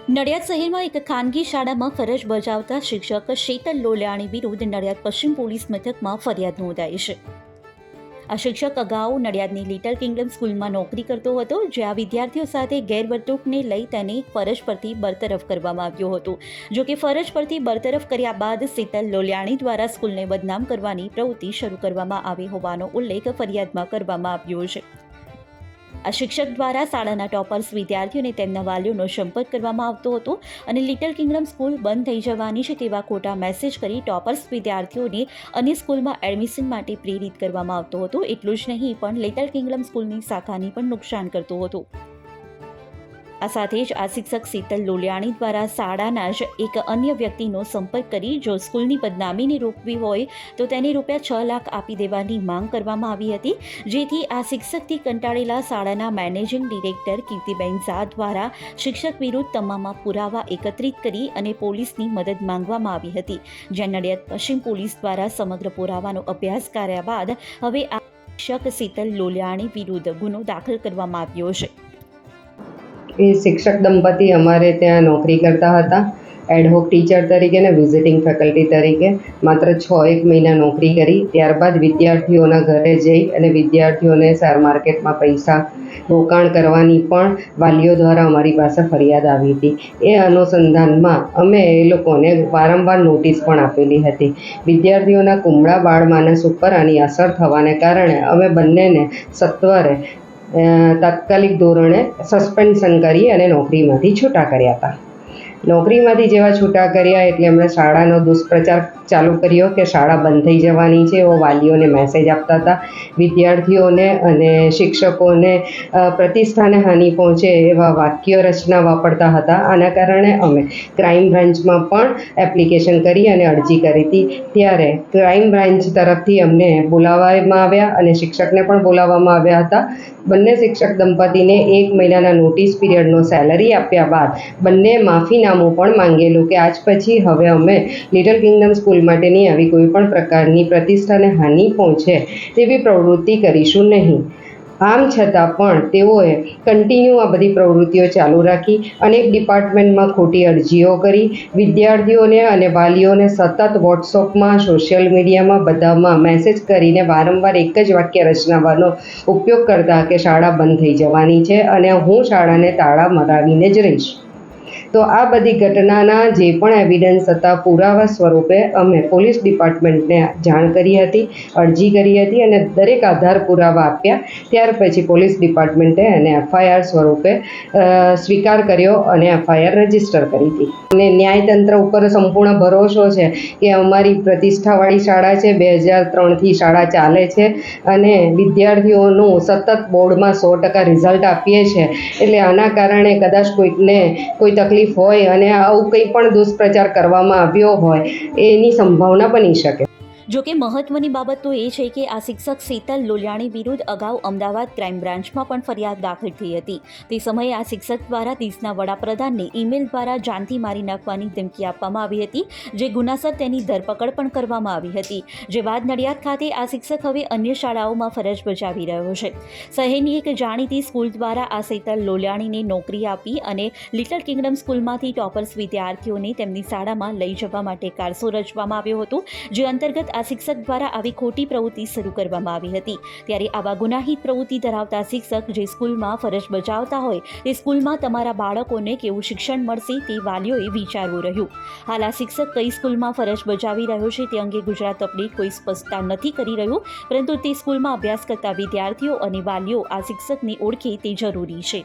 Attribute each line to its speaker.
Speaker 1: નડિયાદ શહેરમાં એક ખાનગી શાળામાં ફરજ બજાવતા શિક્ષક શીતલ લોલિયાણી વિરુદ્ધ નડિયાદ પશ્ચિમ પોલીસ મથકમાં ફરિયાદ નોંધાઈ છે। આ શિક્ષક અગાઉ નડિયાદની લિટલ કિંગડમ સ્કૂલમાં નોકરી કરતો હતો, જ્યાં વિદ્યાર્થીઓ સાથે ગેરવર્તણૂકને લઈ તેને ફરજ પરથી બરતરફ કરવામાં આવ્યો હતો। જો કે ફરજ પરથી બરતરફ કર્યા બાદ શીતલ લોલિયાણી દ્વારા સ્કૂલને બદનામ કરવાની પ્રવૃત્તિ શરૂ કરવામાં આવી હોવાનો ઉલ્લેખ ફરિયાદમાં કરવામાં આવ્યો છે। આ શિક્ષક દ્વારા શાળાના ટોપર્સ વિદ્યાર્થીઓને તેમના વાલીઓનો સંપર્ક કરવામાં આવતો હતો અને લિટલ કિંગડમ સ્કૂલ બંધ થઈ જવાની છે તેવા ખોટા મેસેજ કરી ટોપર્સ વિદ્યાર્થીઓને અન્ય સ્કૂલમાં એડમિશન માટે પ્રેરિત કરવામાં આવતો હતો। એટલું જ નહીં, પણ લિટલ કિંગડમ સ્કૂલની શાખાની પણ નુકસાન કરતો હતો। આ સાથે જ આ શિક્ષક શીતલ લોલિયાણી દ્વારા શાળાના જ એક અન્ય વ્યક્તિનો સંપર્ક કરી જો સ્કૂલની બદનામીને રોકવી હોય તો તેને ₹6 લાખ આપી દેવાની માંગ કરવામાં આવી હતી, જેથી આ શિક્ષકથી કંટાળેલા શાળાના મેનેજિંગ ડિરેક્ટર કીર્તિબેન ઝા દ્વારા શિક્ષક વિરુદ્ધ તમામ પુરાવા એકત્રિત કરી અને પોલીસની મદદ માંગવામાં આવી હતી, જ્યાં નડિયાદ પશ્ચિમ પોલીસ દ્વારા સમગ્ર પુરાવાનો અભ્યાસ કર્યા બાદ હવે આ શિક્ષક શીતલ લોલિયાણી વિરુદ્ધ ગુનો દાખલ કરવામાં આવ્યો છે।
Speaker 2: એ શિક્ષક દંપતી અમારે ત્યાં નોકરી કરતા હતા, એડહોક ટીચર તરીકે ને વિઝિટિંગ ફેકલ્ટી તરીકે માત્ર 6-1 મહિના નોકરી કરી। ત્યારબાદ વિદ્યાર્થીઓના ઘરે જઈ અને વિદ્યાર્થીઓને શેર માર્કેટમાં પૈસા રોકાણ કરવાની પણ વાલીઓ દ્વારા અમારી પાસે ફરિયાદ આવી હતી। એ અનુસંધાનમાં અમે એ લોકોને વારંવાર નોટિસ પણ આપેલી હતી। વિદ્યાર્થીઓના કુમળા બાળ માનસ ઉપર આની અસર થવાને કારણે અમે બંનેને સત્વરે તાત્કાલિક ધોરણે સસ્પેન્શન કરી અને નોકરીમાંથી છૂટા કર્યા હતા। નોકરીમાંથી જેવા છૂટા કર્યા એટલે એમણે શાળાનો દુષ્પ્રચાર ચાલુ કર્યો કે શાળા બંધ થઈ જવાની છે એવો વાલીઓને મેસેજ આપતા હતા। વિદ્યાર્થીઓને અને શિક્ષકોને પ્રતિષ્ઠાને હાનિ પહોંચે એવા વાક્ય રચના વાપરતા હતા। આના કારણે અમે ક્રાઇમ બ્રાન્ચમાં પણ એપ્લિકેશન કરી અને અરજી કરી હતી। ત્યારે ક્રાઇમ બ્રાન્ચ તરફથી અમને બોલાવવામાં આવ્યા અને શિક્ષકને પણ બોલાવવામાં આવ્યા હતા। બંને શિક્ષક દંપતીને 1 મહિનાના નોટિસ પીરિયડનો સેલરી આપ્યા બાદ બંને માફીનામું પણ માંગેલું કે આજ પછી હવે અમે લિટલ કિંગડમ સ્કૂલ માટેની આવી કોઈ પણ પ્રકારની પ્રતિષ્ઠાને હાનિ પહોંચે તેવી પ્રવૃત્તિ કરીશું નહીં। આમ છતાં પણ તેઓએ કન્ટિન્યુ આ બધી પ્રવૃત્તિઓ ચાલુ રાખી, અનેક ડિપાર્ટમેન્ટમાં ખોટી અરજીઓ કરી, વિદ્યાર્થીઓને અને વાલીઓને સતત વોટ્સઅપમાં, સોશિયલ મીડિયામાં બધામાં મેસેજ કરીને વારંવાર એક જ વાક્ય રચનાવાનો ઉપયોગ કરતા કે શાળા બંધ થઈ જવાની છે અને હું શાળાને તાળા મરાવીને જ રહીશ। તો આ બધી ઘટનાના જે પણ એવિડન્સ હતા પુરાવા સ્વરૂપે અમે પોલીસ ડિપાર્ટમેન્ટને જાણ કરી હતી, અરજી કરી હતી અને દરેક આધાર પુરાવા આપ્યા। ત્યાર પછી પોલીસ ડિપાર્ટમેન્ટે એને FIR સ્વરૂપે સ્વીકાર કર્યો અને FIR રજીસ્ટર કરી હતી। અને ન્યાયતંત્ર ઉપર સંપૂર્ણ ભરોસો છે કે અમારી પ્રતિષ્ઠાવાળી શાળા છે, 2003થી શાળા ચાલે છે અને વિદ્યાર્થીઓનું સતત બોર્ડમાં 100% રિઝલ્ટ આપીએ છીએ। એટલે આના કારણે કદાચ કોઈકને કોઈ તકલીફ હોય અને આવું કંઈ પણ દુષ્પ્રચાર કરવામાં આવ્યો હોય એની સંભાવના બની શકે।
Speaker 1: જો કે મહત્વની બાબત તો એ છે કે આ શિક્ષક શીતલ લોલિયાણી વિરુદ્ધ અગાઉ અમદાવાદ ક્રાઇમ બ્રાન્ચમાં પણ ફરિયાદ દાખલ થઈ હતી। તે સમયે આ શિક્ષક દ્વારા દેશના વડાપ્રધાનને ઈમેલ દ્વારા જાનથી મારી નાખવાની ધમકી આપવામાં આવી હતી, જે ગુનાસર તેની ધરપકડ પણ કરવામાં આવી હતી। જે બાદ નડિયાદ ખાતે આ શિક્ષક હવે અન્ય શાળાઓમાં ફરજ બજાવી રહ્યો છે। શહેરની એક જાણીતી સ્કૂલ દ્વારા આ શીતલ લોલિયાણીને નોકરી આપી અને લિટલ કિંગડમ સ્કૂલમાંથી ટોપર્સ વિદ્યાર્થીઓને તેમની શાળામાં લઈ જવા માટે કારસો રચવામાં આવ્યો હતો, જે અંતર્ગત આ શિક્ષક દ્વારા આવી ખોટી પ્રવૃત્તિ શરૂ કરવામાં આવી હતી। ત્યારે આવા ગુનાહિત પ્રવૃત્તિ ધરાવતા શિક્ષક જે સ્કૂલમાં ફરજ બજાવતા હોય તે સ્કૂલમાં તમારા બાળકોને કેવું શિક્ષણ મળશે તે વાલીઓએ વિચારવું રહ્યું। હાલ આ શિક્ષક કઈ સ્કૂલમાં ફરજ બજાવી રહ્યો છે તે અંગે ગુજરાત અપડેટ કોઈ સ્પષ્ટતા નથી કરી રહ્યું, પરંતુ તે સ્કૂલમાં અભ્યાસ કરતા વિદ્યાર્થીઓ અને વાલીઓ આ શિક્ષકને ઓળખે તે જરૂરી છે।